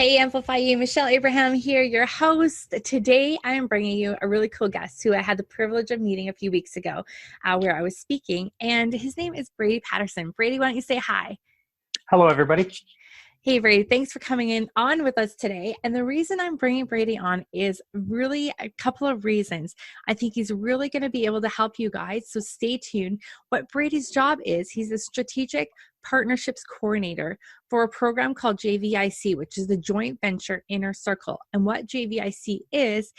Hey, Amplify You, Michelle Abraham here, your host. Today, I am bringing you a really cool guest who I had the privilege of meeting a few weeks ago where I was speaking, and his name is Brady Patterson. Brady, why don't you say hi? Hello, everybody. Hey, Brady, thanks for coming in on with us today. And the reason I'm bringing Brady on is really a couple of reasons. I think he's really going to be able to help you guys. So stay tuned. What Brady's job is, he's a strategic partnerships coordinator for a program called JVIC, which is the Joint Venture Inner Circle. And what JVIC is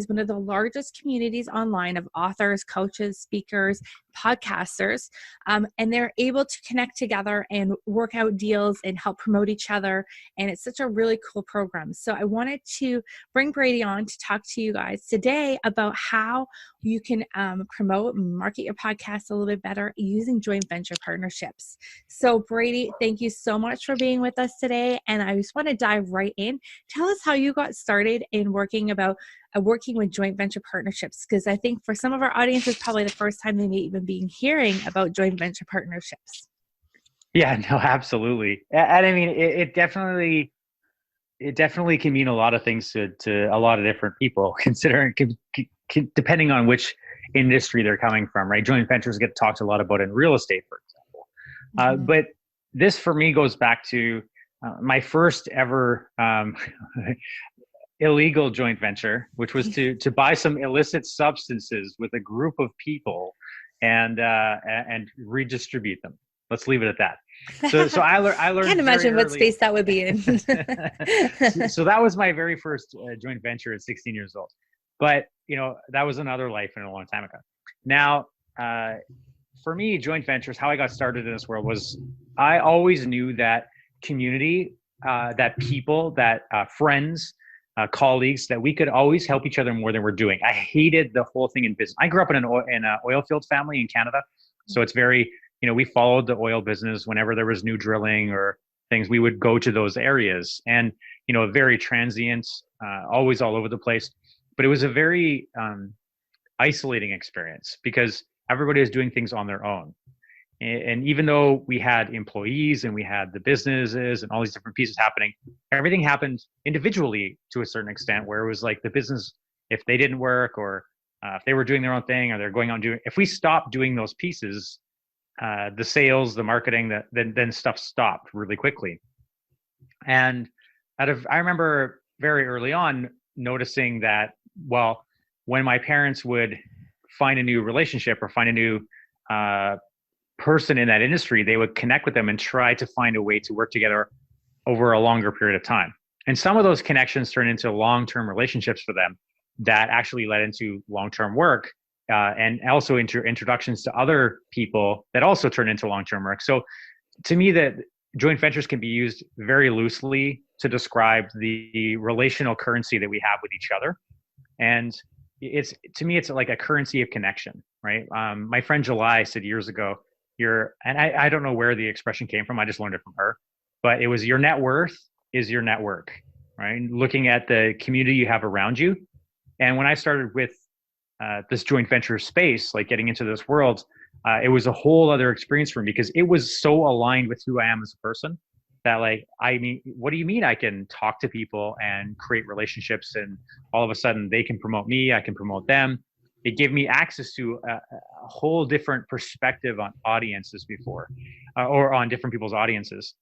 one of the largest communities online of authors, coaches, speakers, podcasters, and they're able to connect together and work out deals and help promote each other. And it's such a really cool program. So I wanted to bring Brady on to talk to you guys today about how you can promote and market your podcast a little bit better using joint venture partnerships. So Brady, thank you so much for being with us today. And I just want to dive right in. Tell us how you got started in working with joint venture partnerships, because I think for some of our audience, it's probably the first time they may even be hearing about joint venture partnerships. Yeah, no, absolutely. And I mean, it definitely can mean a lot of things to a lot of different people, considering depending on which industry they're coming from, right? Joint ventures get talked a lot about in real estate, for example. But this for me goes back to my first ever illegal joint venture, which was to buy some illicit substances with a group of people and redistribute them. Let's leave it at that. So I learned. Can't imagine what space that would be in. So that was my very first joint venture at 16 years old. But that was another life and a long time ago. Now, for me, joint ventures, how I got started in this world was I always knew that community, that people, that friends, colleagues, that we could always help each other more than we're doing. I hated the whole thing in business. I grew up in an oil field family in Canada. So it's very, we followed the oil business. Whenever there was new drilling or things, we would go to those areas, and, very transient, always all over the place. But it was a very isolating experience because everybody was doing things on their own. And even though we had employees and we had the businesses and all these different pieces happening, everything happened individually to a certain extent, where it was like the business, if they didn't work or if they were doing their own thing or they're going on doing, if we stopped doing those pieces, the sales, the marketing, then stuff stopped really quickly. And I remember very early on noticing that, well, when my parents would find a new relationship or find a new person in that industry, they would connect with them and try to find a way to work together over a longer period of time. And some of those connections turned into long-term relationships for them that actually led into long-term work, and also into introductions to other people that also turned into long-term work. So to me, that joint ventures can be used very loosely to describe the relational currency that we have with each other. And to me, it's like a currency of connection, right? My friend July said years ago, and I don't know where the expression came from. I just learned it from her, but it was, your net worth is your network, right? Looking at the community you have around you. And when I started with this joint venture space, like getting into this world, it was a whole other experience for me because it was so aligned with who I am as a person that, like, I mean, what do you mean I can talk to people and create relationships and all of a sudden they can promote me, I can promote them? It gave me access to a whole different perspective on audiences before, or on different people's audiences.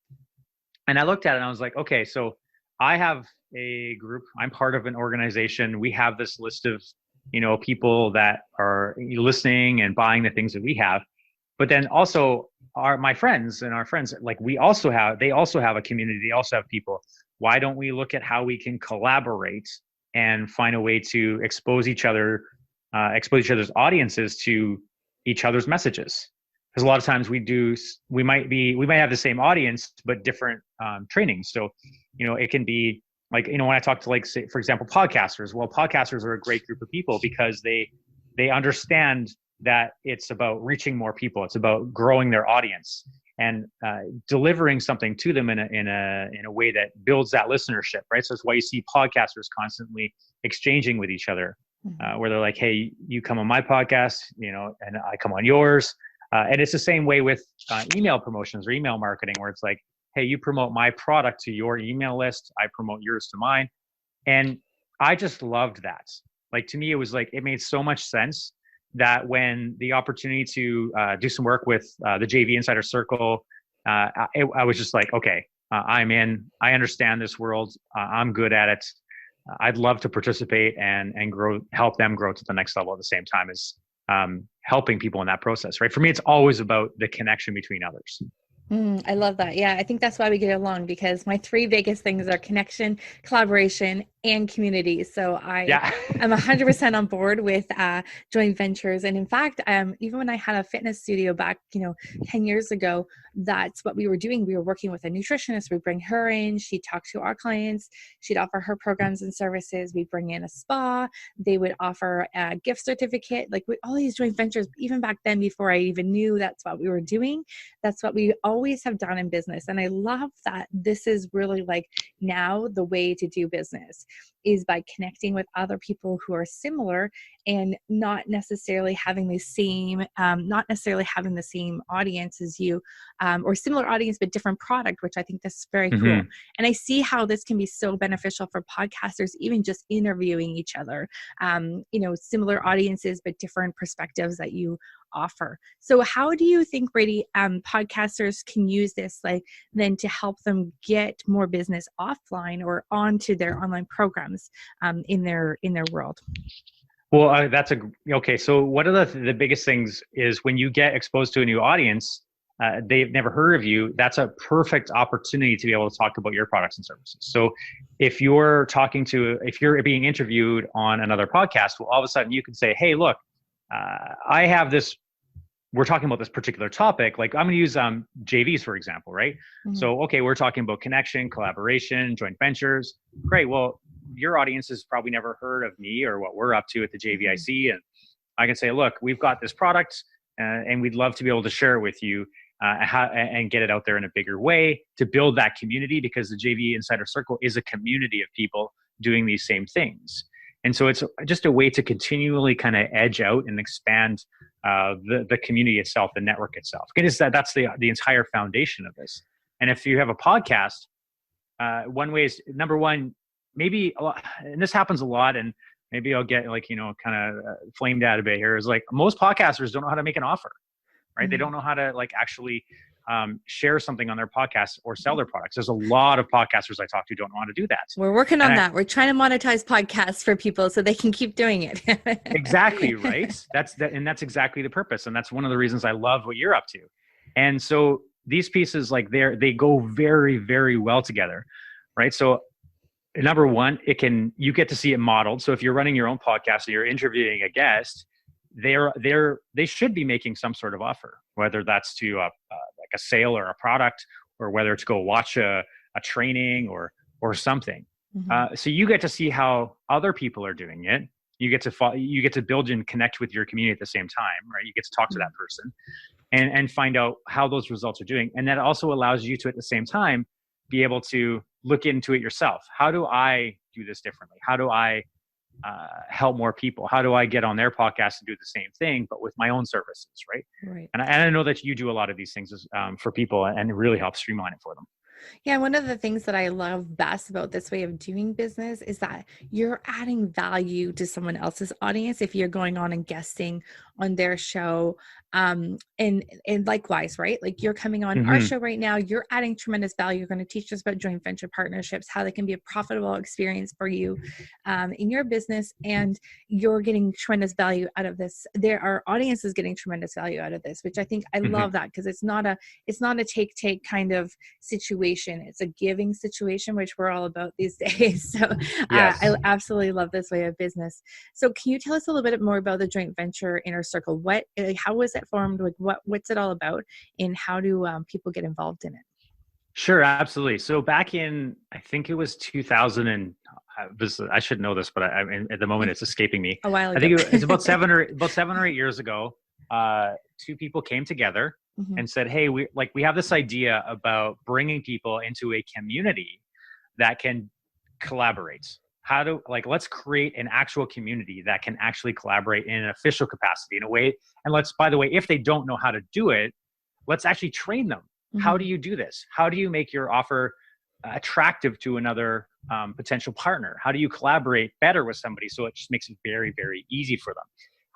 And I looked at it and I was like, okay, so I have a group, I'm part of an organization. We have this list of, people that are listening and buying the things that we have. But then also my friends, like they also have a community. They also have people. Why don't we look at how we can collaborate and find a way to expose each other's audiences to each other's messages? Because a lot of times we might have the same audience, but different trainings. So, it can be like, when I talk to, like, say, for example, podcasters, well, podcasters are a great group of people because they understand that it's about reaching more people. It's about growing their audience and delivering something to them in a way that builds that listenership, right? So that's why you see podcasters constantly exchanging with each other, where they're like, hey, you come on my podcast, and I come on yours. And it's the same way with email promotions or email marketing, where it's like, hey, you promote my product to your email list, I promote yours to mine. And I just loved that. Like, to me, it was like, it made so much sense that when the opportunity to do some work with the JV Insider Circle, I was just like, okay, I'm in. I understand this world. I'm good at it. I'd love to participate and grow, help them grow to the next level at the same time as helping people in that process, right? For me, it's always about the connection between others. I love that. Yeah, I think that's why we get along, because my three biggest things are connection, collaboration, and community. So I'm 100% on board with joint ventures. And in fact, even when I had a fitness studio back, 10 years ago, that's what we were doing. We were working with a nutritionist. We bring her in. She'd talk to our clients. She'd offer her programs and services. We bring in a spa. They would offer a gift certificate. Like, all these joint ventures, even back then, before I even knew that's what we were doing, that's what we always have done in business. And I love that this is really like now the way to do business is by connecting with other people who are similar and not necessarily having the same audience as you, or similar audience, but different product, which I think this is very cool. And I see how this can be so beneficial for podcasters, even just interviewing each other, similar audiences, but different perspectives that you offer. So how do you think, Brady, podcasters can use this then to help them get more business offline or onto their online programs in their world? Well, okay. So one of the biggest things is when you get exposed to a new audience, they've never heard of you. That's a perfect opportunity to be able to talk about your products and services. So if you're being interviewed on another podcast, well, all of a sudden you can say, hey, look, I have this, we're talking about this particular topic. Like, I'm going to use JVs, for example, right? So, okay, we're talking about connection, collaboration, joint ventures. Great. Well, your audience has probably never heard of me or what we're up to at the JVIC. And I can say, look, we've got this product and we'd love to be able to share it with you and get it out there in a bigger way to build that community, because the JV Insider Circle is a community of people doing these same things. And so it's just a way to continually kind of edge out and expand the community itself, the network itself. That's the entire foundation of this. And if you have a podcast, one way is, number one, maybe a lot, and this happens a lot, and maybe I'll get kind of flamed out a bit here, is like, most podcasters don't know how to make an offer, right? They don't know how to actually share something on their podcast or sell their products. There's a lot of podcasters I talk to don't know how to do that. We're working on that. We're trying to monetize podcasts for people so they can keep doing it. Exactly, right? That's exactly the purpose. And that's one of the reasons I love what you're up to. And so these pieces, they go very, very well together, right? So number one, you get to see it modeled. So if you're running your own podcast or you're interviewing a guest, they should be making some sort of offer, whether that's to like a sale or a product, or whether it's go watch a training or something. So you get to see how other people are doing it. You get to build and connect with your community at the same time, right? You get to talk to that person and find out how those results are doing. And that also allows you to, at the same time, be able to look into it yourself. How do I do this differently? How do I help more people? How do I get on their podcast and do the same thing, but with my own services, right? Right. And I know that you do a lot of these things for people, and it really helps streamline it for them. Yeah, one of the things that I love best about this way of doing business is that you're adding value to someone else's audience if you're going on and guesting on their show. And likewise, right? Like, you're coming on our show right now, you're adding tremendous value. You're going to teach us about joint venture partnerships, how they can be a profitable experience for you in your business. And you're getting tremendous value out of this. Our audience is getting tremendous value out of this, which I think I love that, because it's not a take kind of situation. It's a giving situation, which we're all about these days. So yes. I absolutely love this way of business. So can you tell us a little bit more about the joint venture Inner Circle? How was it formed? Like, what's it all about, and how do people get involved in it? Sure, absolutely. So back in, I think it was 2000, and I should know this, but at the moment it's escaping me. A while ago. I think it's about 7 or 8 years ago. Two people came together and said, "Hey, we have this idea about bringing people into a community that can collaborate. Let's create an actual community that can actually collaborate in an official capacity in a way. And by the way, if they don't know how to do it, let's actually train them how do you do this? How do you make your offer attractive to another potential partner? How do you collaborate better with somebody so it just makes it very, very easy for them?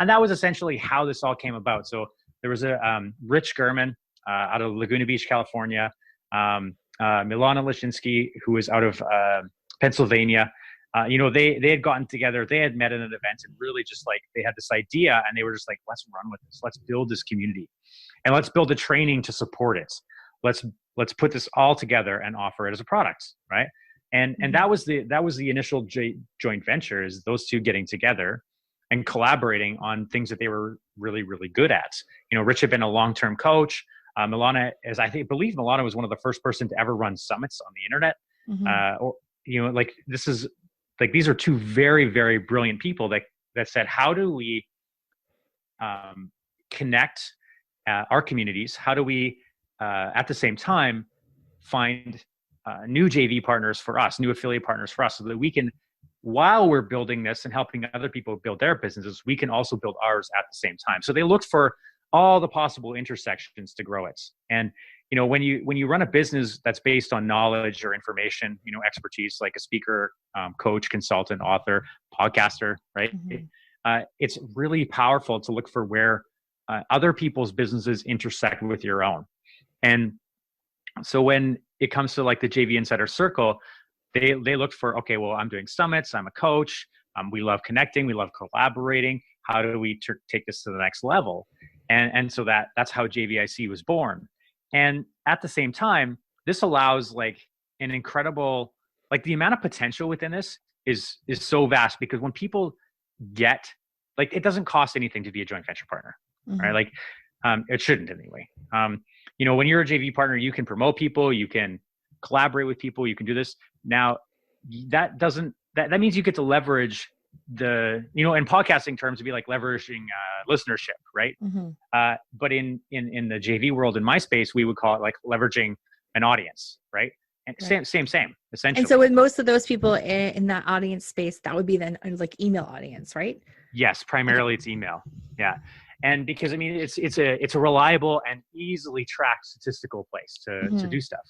And that was essentially how this all came about. So there was a Rich Gurman out of Laguna Beach, California, Milana Lashinsky, who was out of Pennsylvania. They had gotten together, they had met at an event, and really just like they had this idea, and they were just like, let's run with this, let's build this community, and let's build a training to support it. Let's put this all together and offer it as a product, right? And that was the initial joint venture, is those two getting together and collaborating on things that they were really, really good at. Rich had been a long-term coach. Milana, believe Milana was one of the first person to ever run summits on the internet. These are two very, very brilliant people that said, how do we connect our communities? How do we at the same time find new JV partners for us, new affiliate partners for us, so that we can, while we're building this and helping other people build their businesses, we can also build ours at the same time. So they looked for all the possible intersections to grow it. And when you run a business that's based on knowledge or information, expertise, like a speaker, coach, consultant, author, podcaster, right? It's really powerful to look for where other people's businesses intersect with your own. And so when it comes to like the JV Insider Circle, they look for, okay, well, I'm doing summits, I'm a coach, we love connecting, we love collaborating. How do we take this to the next level? And so that's how JVIC was born. And at the same time, this allows like an incredible, like the amount of potential within this is so vast, because when people get, like, it doesn't cost anything to be a joint venture partner, right? Like, it shouldn't anyway. When you're a JV partner, you can promote people, you can collaborate with people, you can do this. Now, that means you get to leverage in podcasting terms, it'd be like leveraging listenership, right? But in the JV world, in my space, we would call it like leveraging an audience, right? And same, essentially. And so with most of those people in that audience space, that would be then like email audience, right? Yes, primarily it's email. Yeah. And because it's a reliable and easily tracked statistical place to do stuff.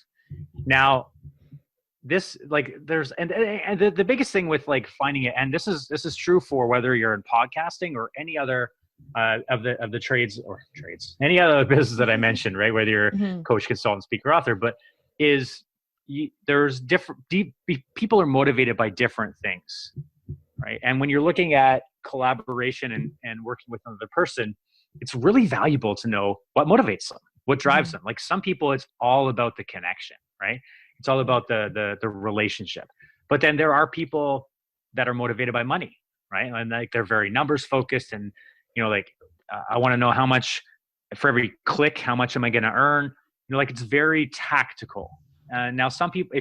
Now, this, like, there's and the biggest thing with like finding it, and this is true for whether you're in podcasting or any other of the trades, any other business that I mentioned, right? Whether you're coach, consultant, speaker, author, but there's people are motivated by different things, right? And when you're looking at collaboration and working with another person, it's really valuable to know what motivates them, what drives them. Like, some people, it's all about the connection, right? It's all about the relationship. But then there are people that are motivated by money, right? And like, they're very numbers focused, and I want to know how much for every click, how much am I going to earn? Like, it's very tactical. Now, some people,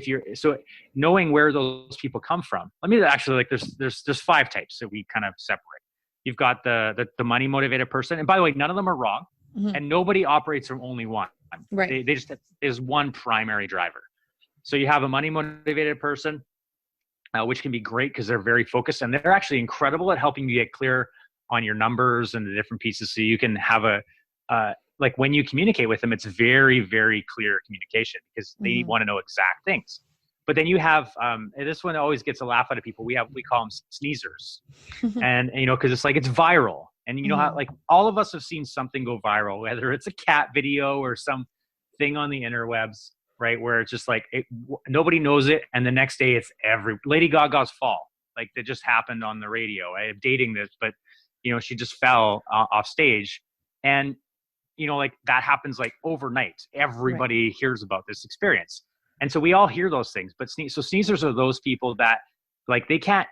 knowing where those people come from, there's 5 types that we kind of separate. You've got the money motivated person, and by the way, none of them are wrong, and nobody operates from only one. Right. They just, there's one primary driver. So you have a money motivated person, which can be great because they're very focused, and they're actually incredible at helping you get clear on your numbers and the different pieces. So you can have like, when you communicate with them, it's very, very clear communication, because they want to know exact things. But then you have, and this one always gets a laugh out of people. We call them sneezers, and because it's like, it's viral, and how, like, all of us have seen something go viral, whether it's a cat video or some thing on the interwebs, right? Where it's just like, nobody knows it, and the next day it's Lady Gaga's fall, like, that just happened on the radio. I'm dating this, but she just fell off stage, and like, that happens like overnight. Everybody hears about this experience. And so we all hear those things, but so sneezers are those people that, like, they can't,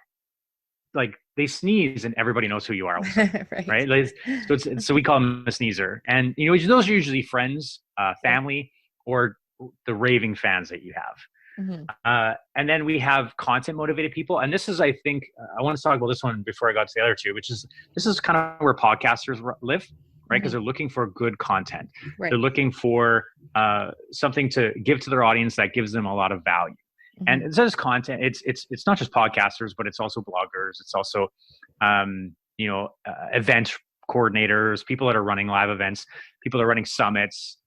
like, they sneeze and everybody knows who you are. Right. Like, so we call them a sneezer. And, those are usually friends, family, or the raving fans that you have. And then we have content motivated people. And this is, I think, I want to talk about this one before I got to the other two, this is kind of where podcasters live. Right, because they're looking for good content. Right. They're looking for something to give to their audience that gives them a lot of value. And it's just content. It's not just podcasters, but it's also bloggers. It's also event coordinators, people that are running live events, people that are running summits,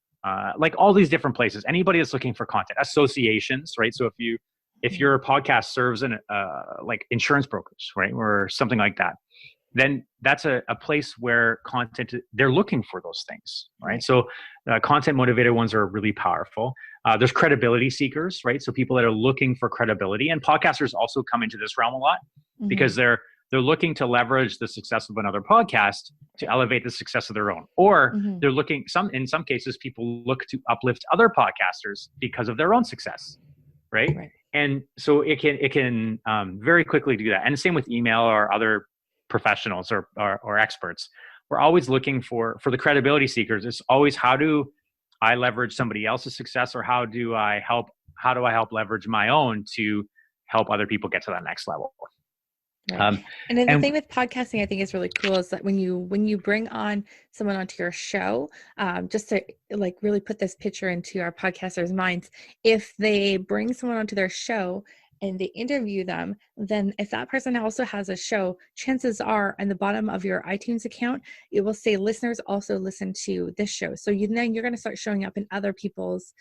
like all these different places. Anybody that's looking for content, associations, right? So if your podcast serves in like insurance brokers, right, or something like that, then that's a place where content, they're looking for those things, right? So content motivated ones are really powerful. There's credibility seekers, right? So people that are looking for credibility, and podcasters also come into this realm a lot because they're looking to leverage the success of another podcast to elevate the success of their own, or they're looking, in some cases, people look to uplift other podcasters because of their own success, right? And so it can very quickly do that. And the same with email or other professionals or experts. We're always looking for the credibility seekers. It's always, how do I leverage somebody else's success, or how do I help leverage my own to help other people get to that next level? Right. And then the thing with podcasting, I think is really cool, is that when you bring on someone onto your show, just to like really put this picture into our podcasters' minds, if they bring someone onto their show and they interview them, then if that person also has a show, chances are on the bottom of your iTunes account, it will say listeners also listen to this show. So then you're going to start showing up in other people's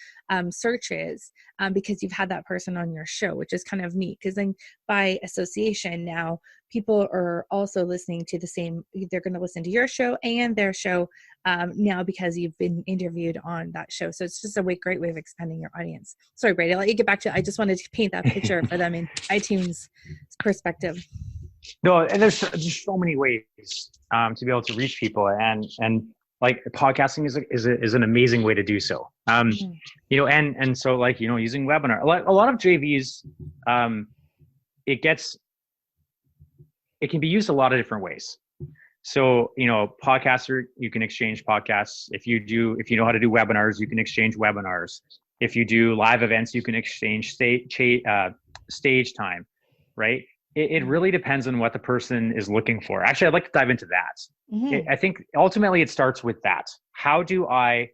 searches because you've had that person on your show, which is kind of neat, because then by association now people are also listening to the same, they're going to listen to your show and their show now because you've been interviewed on that show. So it's just a great way of expanding your audience. Sorry, Brady, I'll let you get back to it. I just wanted to paint that picture for them in iTunes perspective. No, and there's just so many ways to be able to reach people, and like podcasting is an amazing way to do so. You know, and so like, you know, using webinar, a lot of JVs, it can be used a lot of different ways. So, you know, podcaster, you can exchange podcasts. If you know how to do webinars, you can exchange webinars. If you do live events, you can exchange stage time, right? It really depends on what the person is looking for. Actually, I'd like to dive into that. I think ultimately it starts with that. How do I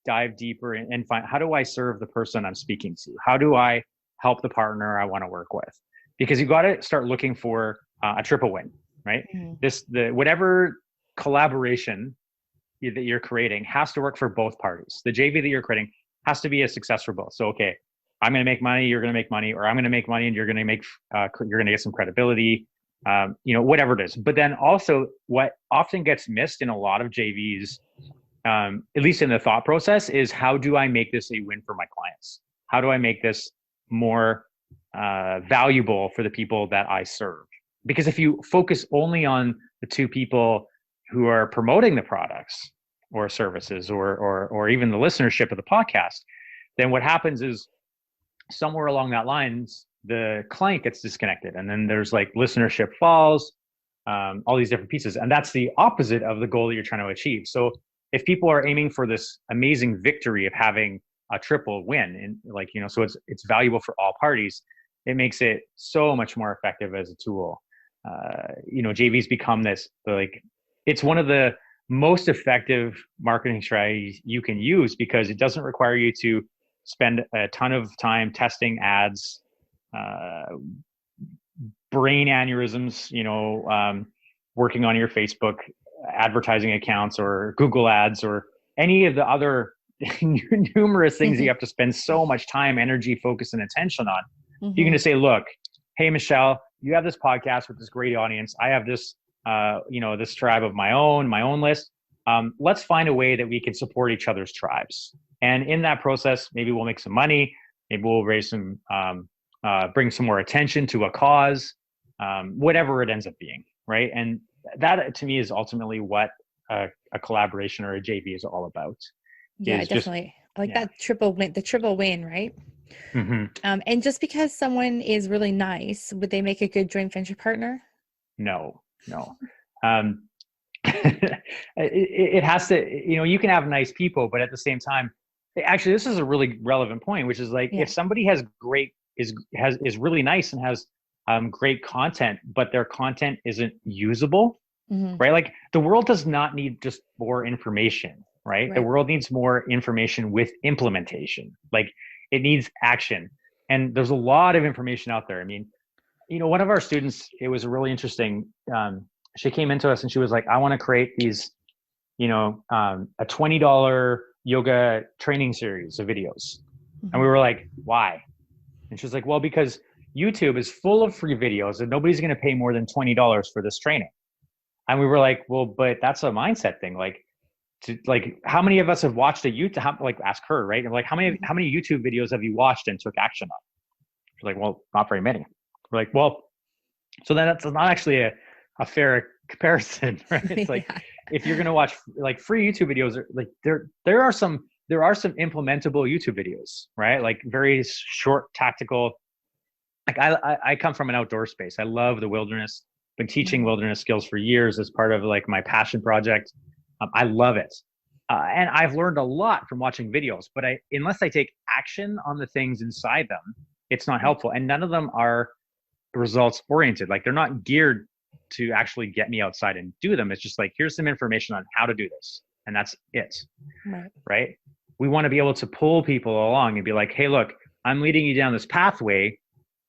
dive deeper and find, how do I serve the person I'm speaking to? How do I help the partner I want to work with? Because you've got to start looking for a triple win, right? Whatever collaboration that you're creating has to work for both parties. The JV that you're creating has to be a success for both. So, okay, I'm going to make money, you're going to make money, or I'm going to make money and you're going to get some credibility, you know, whatever it is. But then also what often gets missed in a lot of JVs, at least in the thought process, is how do I make this a win for my clients? How do I make this more valuable for the people that I serve? Because if you focus only on the two people who are promoting the products or services or even the listenership of the podcast, then what happens is somewhere along that lines, the client gets disconnected, and then there's like listenership falls, all these different pieces. And that's the opposite of the goal that you're trying to achieve. So if people are aiming for this amazing victory of having a triple win, and like, you know, so it's valuable for all parties, it makes it so much more effective as a tool. You know, JVs become this, like, it's one of the most effective marketing strategies you can use, because it doesn't require you to spend a ton of time testing ads, brain aneurysms, you know, working on your Facebook advertising accounts or Google ads or any of the other numerous things you have to spend so much time, energy, focus, and attention on. You can just say, look, hey, Michelle, you have this podcast with this great audience. I have this, you know, this tribe of my own list. Let's find a way that we can support each other's tribes. And in that process, maybe we'll make some money. Maybe we'll raise some, bring some more attention to a cause, whatever it ends up being, right? And that, to me, is ultimately what a collaboration or a JV is all about. Yeah, definitely. I like that the triple win, right? And just because someone is really nice, would they make a good joint venture partner? No. It has to, you know, you can have nice people, but at the same time, actually, this is a really relevant point, which is like, if somebody has is really nice and has great content, but their content isn't usable, right? Like, the world does not need just more information, right? The world needs more information with implementation. Like, it needs action. And there's a lot of information out there. I mean, you know, one of our students, it was really interesting. She came into us and she was like, I want to create these, you know, a $20 yoga training series of videos. And we were like, why? And she's like, well, because YouTube is full of free videos and nobody's going to pay more than $20 for this training. And we were like, well, but that's a mindset thing. Like, how many of us have watched a YouTube, like ask her, right? And like, how many YouTube videos have you watched and took action on? She's like, well, not very many. We're like, well, so then that's not actually a fair comparison, right? It's like, if you're going to watch like free YouTube videos, like there are some implementable YouTube videos, right? Like very short, tactical. Like I come from an outdoor space. I love the wilderness. Been teaching wilderness skills for years as part of like my passion project. I love it. And I've learned a lot from watching videos, but unless I take action on the things inside them, it's not helpful. And none of them are results oriented. Like they're not geared to actually get me outside and do them. It's just like, here's some information on how to do this. And that's it. Right? We want to be able to pull people along and be like, hey, look, I'm leading you down this pathway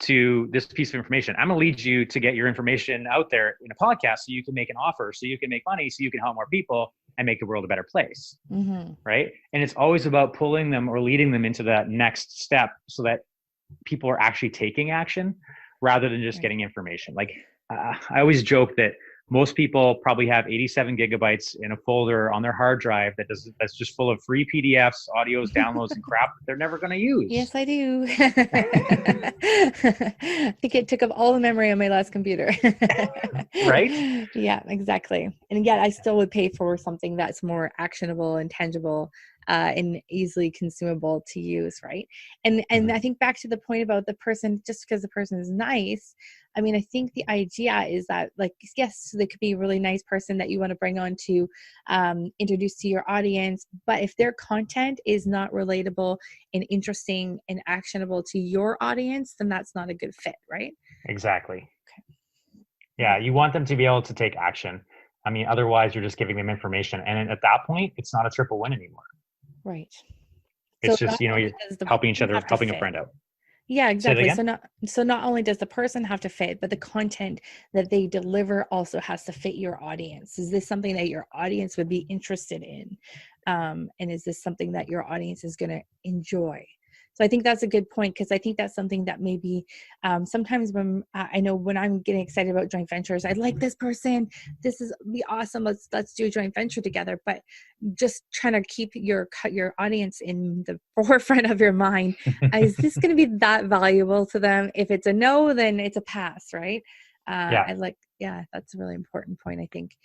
to this piece of information. I'm going to lead you to get your information out there in a podcast so you can make an offer, so you can make money, so you can help more people and make the world a better place. Right? And it's always about pulling them or leading them into that next step so that people are actually taking action rather than just getting information. Like I always joke that most people probably have 87 gigabytes in a folder on their hard drive that's just full of free PDFs, audios, downloads, and crap that they're never going to use. Yes, I do. I think it took up all the memory on my last computer. Right? Yeah, exactly. And yet I still would pay for something that's more actionable and tangible and easily consumable to use, right? And I think back to the point about the person, just because the person is nice, I mean, I think the idea is that, like, yes, they could be a really nice person that you want to bring on to introduce to your audience, but if their content is not relatable and interesting and actionable to your audience, then that's not a good fit, right? Exactly. Okay. Yeah, you want them to be able to take action. I mean, otherwise you're just giving them information. And at that point, it's not a triple win anymore. Right. It's so just, you're helping each other, helping a friend out. Yeah, exactly. So not only does the person have to fit, but the content that they deliver also has to fit your audience. Is this something that your audience would be interested in? And is this something that your audience is going to enjoy? So I think that's a good point, because I think that's something that maybe sometimes when I know when I'm getting excited about joint ventures, I like this person, this is be awesome. Let's do a joint venture together. But just trying to keep your audience in the forefront of your mind. Is this going to be that valuable to them? If it's a no, then it's a pass, right? That's a really important point, I think.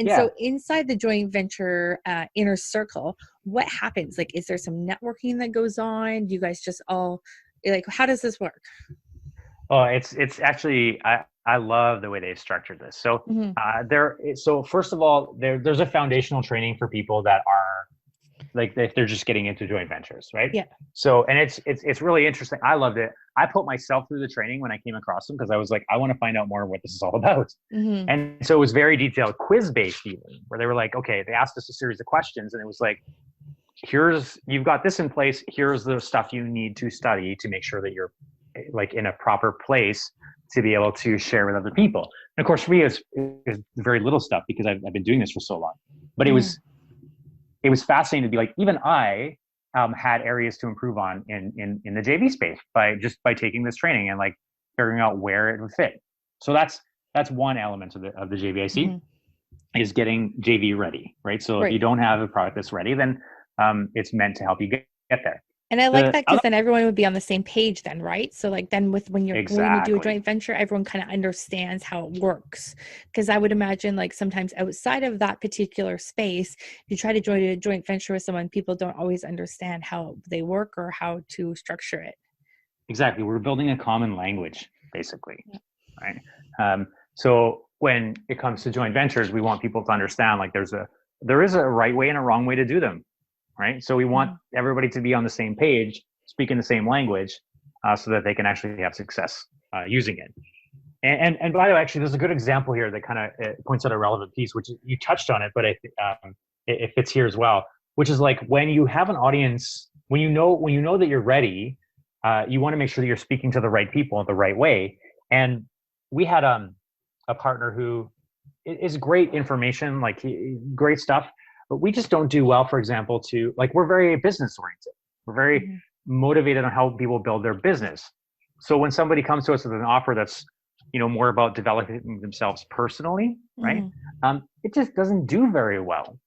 So inside the joint venture inner circle, what happens? Like, is there some networking that goes on? Do you guys just all, like, how does this work? Oh, it's actually, I love the way they've structured this. So so first of all, there's a foundational training for people that are like, if they're just getting into joint ventures, right? Yeah. So, and it's really interesting. I loved it. I put myself through the training when I came across them, because I was like, I want to find out more what this is all about. And so it was very detailed, quiz-based even, where they were like, okay, they asked us a series of questions, and it was like, you've got this in place. Here's the stuff you need to study to make sure that you're like in a proper place to be able to share with other people. And of course, for me, it's very little stuff, because I've been doing this for so long. But it was fascinating to be like, even I had areas to improve on in the JV space by taking this training and like figuring out where it would fit. So that's one element of the JVIC is getting JV ready, right? So if you don't have a product that's ready, then it's meant to help you get there. And I like that, because then everyone would be on the same page then, right? So like then when you do a joint venture, everyone kind of understands how it works. Because I would imagine, like, sometimes outside of that particular space, you try to join a joint venture with someone, people don't always understand how they work or how to structure it. Exactly. We're building a common language, basically, right? So when it comes to joint ventures, we want people to understand, like, there is a right way and a wrong way to do them. Right. So we want everybody to be on the same page, speaking the same language, so that they can actually have success using it. And by the way, actually, there's a good example here that kind of points out a relevant piece, which you touched on it, but it fits here as well, which is like, when you have an audience, when you know that you're ready, you want to make sure that you're speaking to the right people the right way. And we had a partner who is great information, like great stuff. but we just don't do well, for example, to like, we're very business oriented. We're very motivated on how people build their business. So when somebody comes to us with an offer that's, more about developing themselves personally, right? It just doesn't do very well,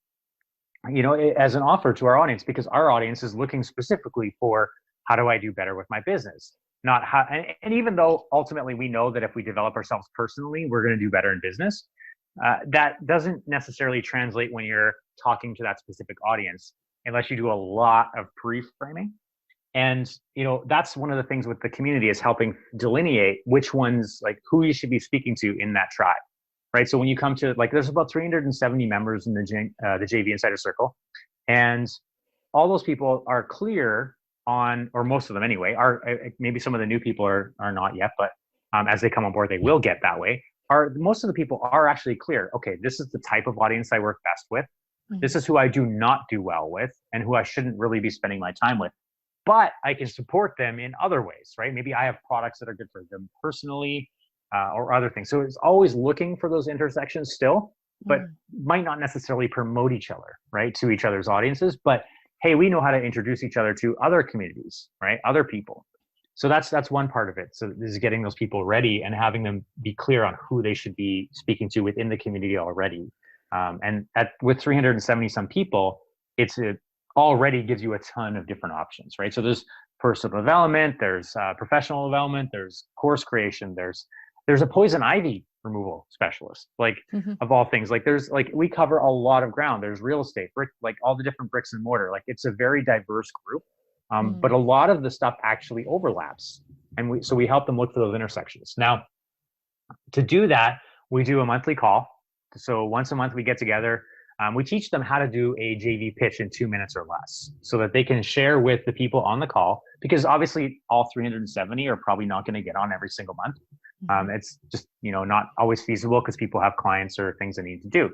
as an offer to our audience, because our audience is looking specifically for, how do I do better with my business? Not how, and even though ultimately we know that if we develop ourselves personally, we're going to do better in business, that doesn't necessarily translate when you're talking to that specific audience, unless you do a lot of pre-framing. And, that's one of the things with the community, is helping delineate which ones, like who you should be speaking to in that tribe, right? So when you come to, like, there's about 370 members in the JV Insider Circle, and all those people are clear on, or most of them anyway, are, maybe some of the new people are not yet, but as they come on board, they will get that way. Most of the people are actually clear. Okay, this is the type of audience I work best with. This is who I do not do well with, and who I shouldn't really be spending my time with. But I can support them in other ways, right? Maybe I have products that are good for them personally, or other things. So it's always looking for those intersections still, but might not necessarily promote each other, right, to each other's audiences. But hey, we know how to introduce each other to other communities, right? Other people. So that's one part of it. So this is getting those people ready and having them be clear on who they should be speaking to within the community already. And with 370 some people, it already gives you a ton of different options, right? So there's personal development, there's professional development, there's course creation, there's a poison ivy removal specialist, like of all things. Like we cover a lot of ground. There's real estate, like all the different bricks and mortar. Like it's a very diverse group, but a lot of the stuff actually overlaps, and we help them look for those intersections. Now, to do that, we do a monthly call. So once a month we get together. We teach them how to do a JV pitch in 2 minutes or less, so that they can share with the people on the call, because obviously all 370 are probably not going to get on every single month. It's just, not always feasible, because people have clients or things they need to do.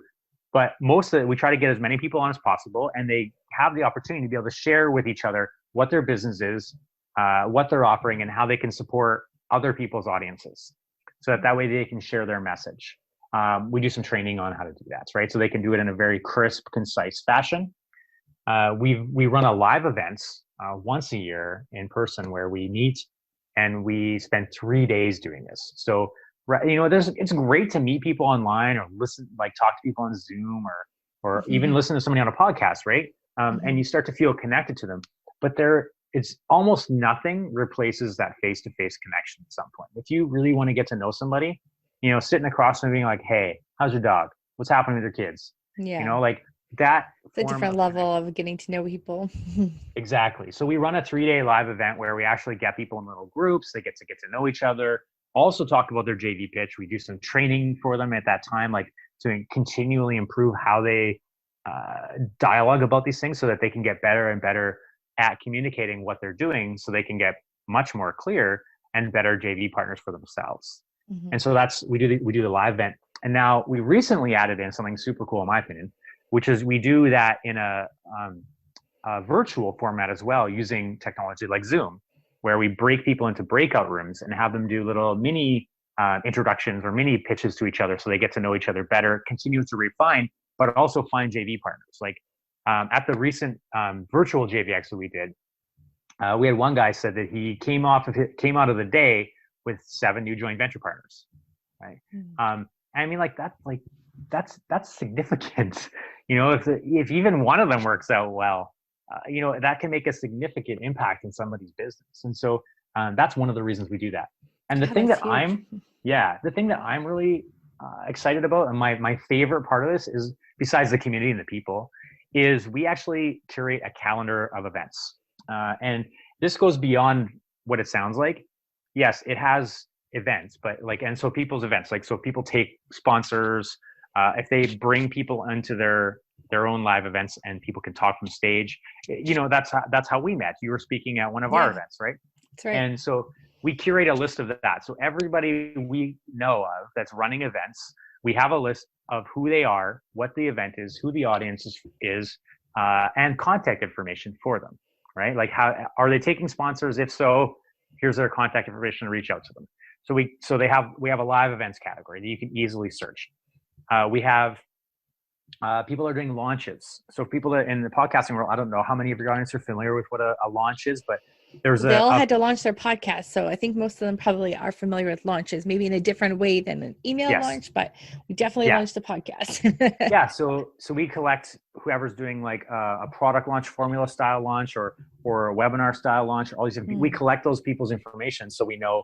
But we try to get as many people on as possible, and they have the opportunity to be able to share with each other what their business is, what they're offering, and how they can support other people's audiences, so that way they can share their message. We do some training on how to do that, right? So they can do it in a very crisp, concise fashion. We run a live events once a year in person, where we meet and we spend 3 days doing this. So, it's great to meet people online, or talk to people on Zoom, or even listen to somebody on a podcast, right? And you start to feel connected to them. But it's almost nothing replaces that face-to-face connection at some point. If you really want to get to know somebody, sitting across from them being like, hey, how's your dog? What's happening with your kids? Yeah. Like that. It's a different level of getting to know people. Exactly. So we run a 3-day live event where we actually get people in little groups. They get to know each other, also talk about their JV pitch. We do some training for them at that time, like to continually improve how they dialogue about these things, so that they can get better and better at communicating what they're doing, so they can get much more clear and better JV partners for themselves. And so we do the live event. And now we recently added in something super cool, in my opinion, which is we do that in a virtual format as well, using technology like Zoom, where we break people into breakout rooms and have them do little mini introductions or mini pitches to each other, so they get to know each other better, continue to refine, but also find JV partners. Like at the recent virtual JVIC that we did, we had one guy said that he came out of the day with 7 new joint venture partners, right? I mean, that's significant. If even one of them works out well, that can make a significant impact in somebody's business. And so that's one of the reasons we do that. And the thing that I'm really excited about, and my favorite part of this is, besides the community and the people, is we actually curate a calendar of events. And this goes beyond what it sounds like. Yes, it has events, but and so people's events, so people take sponsors, if they bring people into their own live events and people can talk from stage, that's how we met. You were speaking at one of our events, right? That's right. And so we curate a list of that. So everybody we know of that's running events, we have a list of who they are, what the event is, who the audience is, and contact information for them, right? Like, how are they taking sponsors? If so, here's their contact information to reach out to them. So we have a live events category that you can easily search. We have People are doing launches. So people that in the podcasting world, I don't know how many of your audience are familiar with what a launch is, but there's They all had to launch their podcast. So I think most of them probably are familiar with launches, maybe in a different way than an email yes. launch, but we definitely Yeah. launched a podcast. Yeah. So we collect whoever's doing like a product launch, formula style launch, or a webinar style launch. All these, we collect those people's information so we know,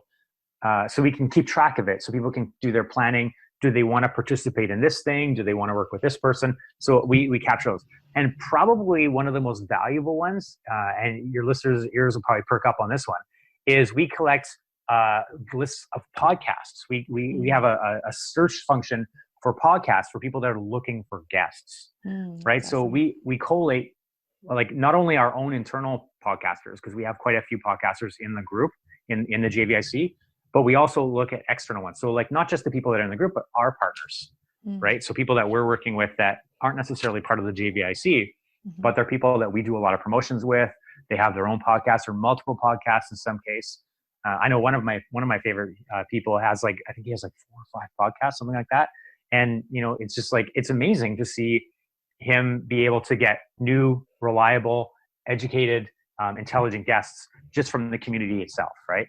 so we can keep track of it. So people can do their planning. Do they want to participate in this thing? Do they want to work with this person? So we capture those. And probably one of the most valuable ones, and your listeners' ears will probably perk up on this one, is we collect lists of podcasts. We have a search function for podcasts for people that are looking for guests, right? So we collate like not only our own internal podcasters, because we have quite a few podcasters in the group in the JVIC, but we also look at external ones. So like not just the people that are in the group, but our partners, right? So people that we're working with that aren't necessarily part of the JVIC, but they're people that we do a lot of promotions with. They have their own podcasts or multiple podcasts in some case. I know one of my favorite people has like, I think he has like 4 or 5 podcasts, something like that. And, you know, it's just like, it's amazing to see him be able to get new, reliable, educated, intelligent guests just from the community itself, right?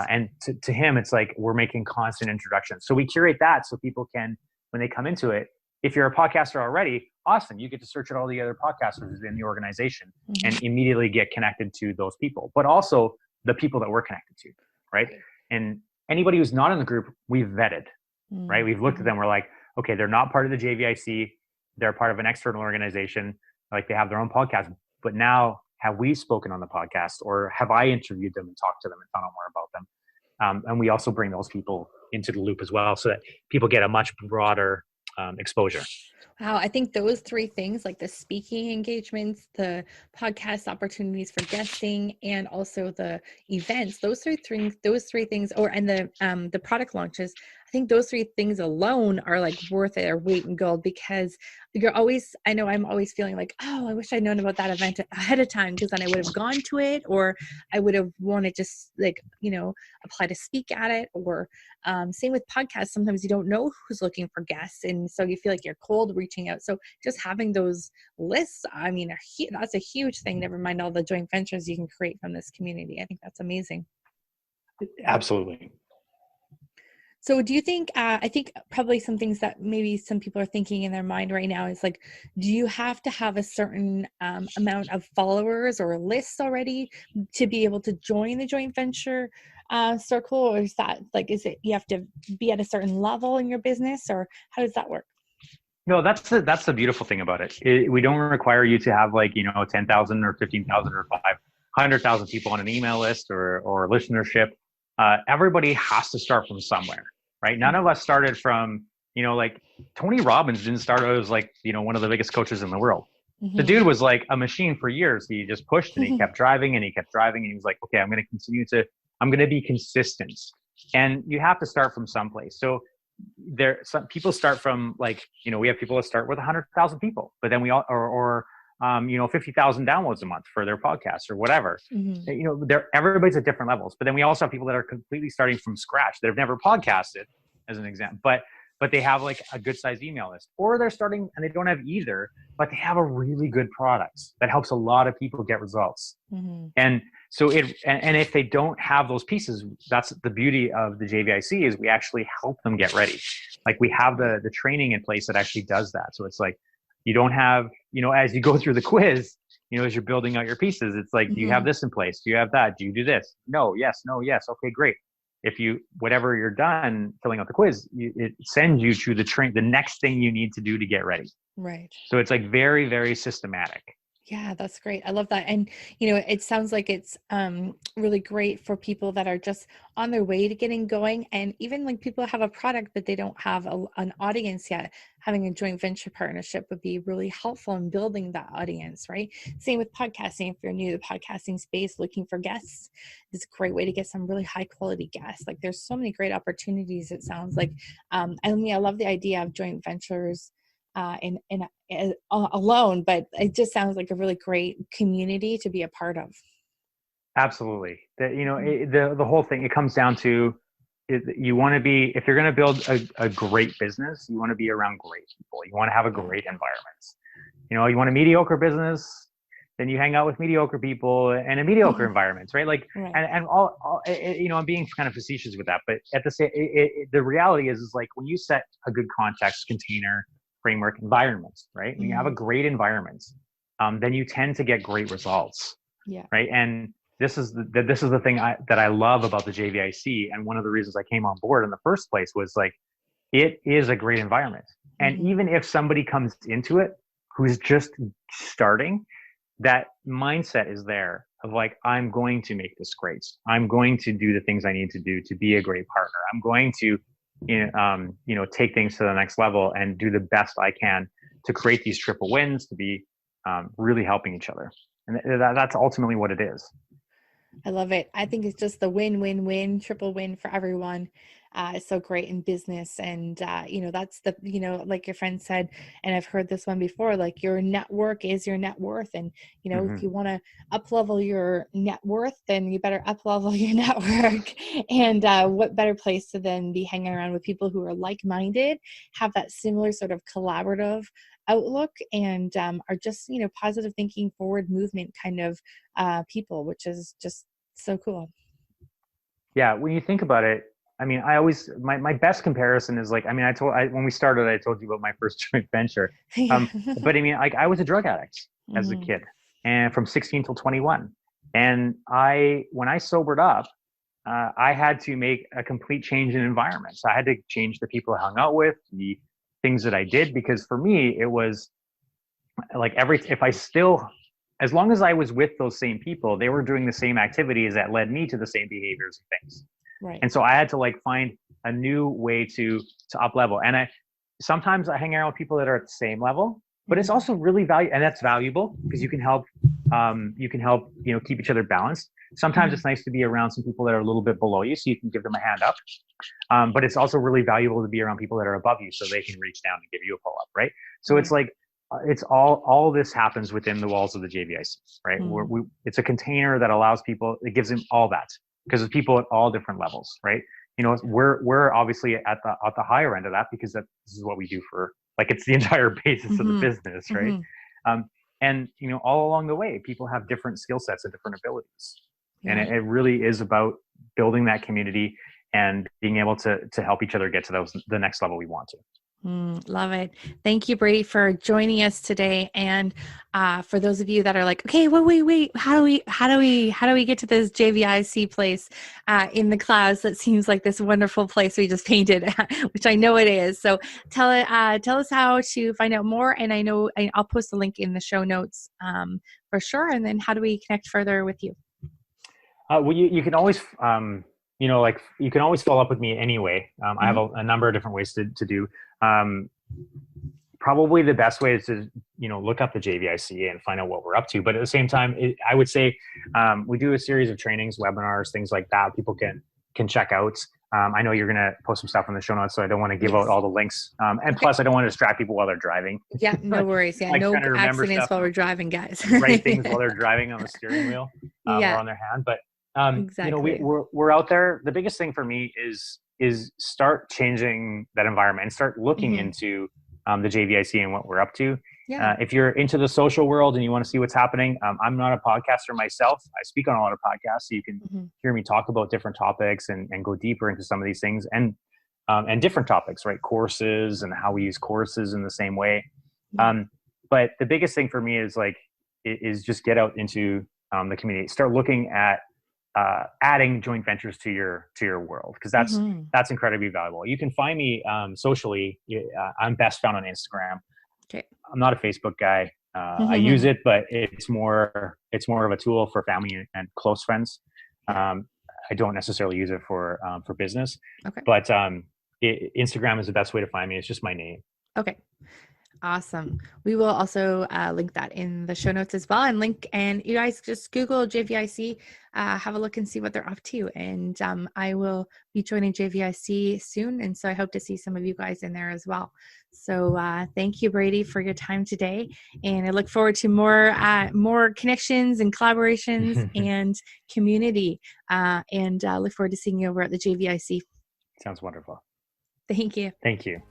And to him, it's like we're making constant introductions. So we curate that so people can, when they come into it, if you're a podcaster already, awesome, you get to search at all the other podcasters within the organization and immediately get connected to those people, but also the people that we're connected to, right? And anybody who's not in the group, we've vetted, right? We've looked at them, we're like, okay, they're not part of the JVIC, they're part of an external organization, like they have their own podcast, but now have we spoken on the podcast, or have I interviewed them and talked to them and found out more about them? And we also bring those people into the loop as well so that people get a much broader exposure. Wow. I think those 3 things, like the speaking engagements, the podcast opportunities for guesting, and also the events, those three things, and the product launches, I think those 3 things alone are like worth their weight in gold, because I know I'm always feeling like, oh, I wish I'd known about that event ahead of time, because then I would have gone to it, or I would have wanted to like, apply to speak at it, or same with podcasts. Sometimes you don't know who's looking for guests, and so you feel like you're cold reaching out. So just having those lists, I mean, that's a huge thing. Never mind all the joint ventures you can create from this community. I think that's amazing. Absolutely. So do you think, I think probably some things that maybe some people are thinking in their mind right now is like, do you have to have a certain amount of followers or lists already to be able to join the joint venture circle? Or is that like, is it, you have to be at a certain level in your business, or how does that work? No, that's the beautiful thing about it. We don't require you to have like, 10,000 or 15,000 or 500,000 people on an email list or listenership. Everybody has to start from somewhere, right? None of us started from, like Tony Robbins didn't start as like, one of the biggest coaches in the world. The dude was like a machine for years. He just pushed and he kept driving and he kept driving. And he was like, okay, I'm going to be consistent. And you have to start from someplace. So some people start from like, we have people that start with 100,000 people, but then we all, or 50,000 downloads a month for their podcast or whatever. Everybody's at different levels, but then we also have people that are completely starting from scratch that have never podcasted, as an example, but they have like a good sized email list, or they're starting and they don't have either, but they have a really good product that helps a lot of people get results. And so and if they don't have those pieces, that's the beauty of the JVIC, is we actually help them get ready. Like we have the training in place that actually does that. So it's like, you don't have, as you go through the quiz, as you're building out your pieces, it's like, do you have this in place? Do you have that? Do you do this? No, yes, no, yes. Okay, great. If whatever you're done filling out the quiz, it sends you to the next thing you need to do to get ready. Right. So it's like very, very systematic. Yeah, that's great. I love that. And, it sounds like it's really great for people that are just on their way to getting going. And even like people have a product that they don't have an audience yet, having a joint venture partnership would be really helpful in building that audience, right? Same with podcasting. If you're new to the podcasting space, looking for guests, it's a great way to get some really high quality guests. Like there's so many great opportunities, it sounds like. I love the idea of joint ventures alone, but it just sounds like a really great community to be a part of. Absolutely. The whole thing, it comes down to you want to be, if you're going to build a great business, you want to be around great people. You want to have a great environment. You know, you want a mediocre business, then you hang out with mediocre people and a mediocre environment, right? Like, Right. and you know, I'm being kind of facetious with that, but at the same, the reality is like when you set a good context, container, framework, environment, right? When you have a great environment, then you tend to get great results. Yeah. Right. And this is the thing that I love about the JVIC. And one of the reasons I came on board in the first place was like, it is a great environment. And even if somebody comes into it who's just starting, that mindset is there of like, I'm going to make this great. I'm going to do the things I need to do to be a great partner. I'm going to, you know, take things to the next level and do the best I can to create these triple wins, to be really helping each other. And that's ultimately what it is. I love it. I think it's just the win, win, win, triple win for everyone. It's so great in business. And, you know, that's the, you know, like your friend said, and I've heard this one before, like your network is your net worth. And, you know, if you want to up level your net worth, then you better up level your network. And what better place to then be hanging around with people who are like-minded, have that similar sort of collaborative outlook, and are just, you know, positive thinking, forward movement kind of people, which is just so cool. Yeah, when you think about it, I mean, I always, my best comparison is like, I mean, when we started, I told you about my first joint venture. But I mean, like I was a drug addict as a kid, and from 16 till 21. And when I sobered up, I had to make a complete change in environment. So I had to change the people I hung out with, the things that I did, because for me, it was like as long as I was with those same people, they were doing the same activities that led me to the same behaviors and things. Right. And so I had to like find a new way to up level. And sometimes I hang around with people that are at the same level, but it's also really and that's valuable because you can help, you know, keep each other balanced. Sometimes it's nice to be around some people that are a little bit below you so you can give them a hand up. But it's also really valuable to be around people that are above you so they can reach down and give you a pull up, right? So it's like, it's all this happens within the walls of the JVIC, right? It's a container that allows people, it gives them all that, because there's people at all different levels, right? You know, we're obviously at the higher end of that because this is what we do for, like, it's the entire basis of the business, right? And you know, all along the way, people have different skill sets and different abilities, and it really is about building that community and being able to help each other get to the next level we want to. Love it. Thank you, Brady, for joining us today. And for those of you that are like, okay, wait, how do we get to this JVIC place in the clouds? That seems like this wonderful place we just painted, which I know it is. So tell us how to find out more. And I'll post a link in the show notes for sure. And then how do we connect further with you? Well, you can always, you know, like you can always follow up with me anyway. I have a number of different ways to do. Probably the best way is to, you know, look up the JVIC and find out what we're up to. But at the same time, I would say we do a series of trainings, webinars, things like that. People can check out. I know you're going to post some stuff in the show notes, so I don't want to give out all the links. And plus, I don't want to distract people while they're driving. Yeah, no worries. Yeah, like no accidents while we're driving, guys. Write things while they're driving on the steering wheel or on their hand. But exactly. you know, we're out there. The biggest thing for me is start changing that environment and start looking into the JVIC and what we're up to. If you're into the social world and you want to see what's happening, I'm not a podcaster myself. I speak on a lot of podcasts, so you can hear me talk about different topics and go deeper into some of these things and different topics, right? Courses and how we use courses in the same way. But the biggest thing for me is is just get out into the community, start looking at adding joint ventures to your world, because that's incredibly valuable. You can find me socially. I'm best found on Instagram. Okay. I'm not a Facebook guy. I use it, but it's more of a tool for family and close friends. I don't necessarily use it for business. Okay. But Instagram is the best way to find me. It's just my name. Okay. Awesome. We will also link that in the show notes as well, and you guys just Google JVIC, have a look and see what they're up to. And I will be joining JVIC soon, and so I hope to see some of you guys in there as well. So thank you, Brady, for your time today, and I look forward to more connections and collaborations and community, and look forward to seeing you over at the JVIC. Sounds wonderful. Thank you. Thank you.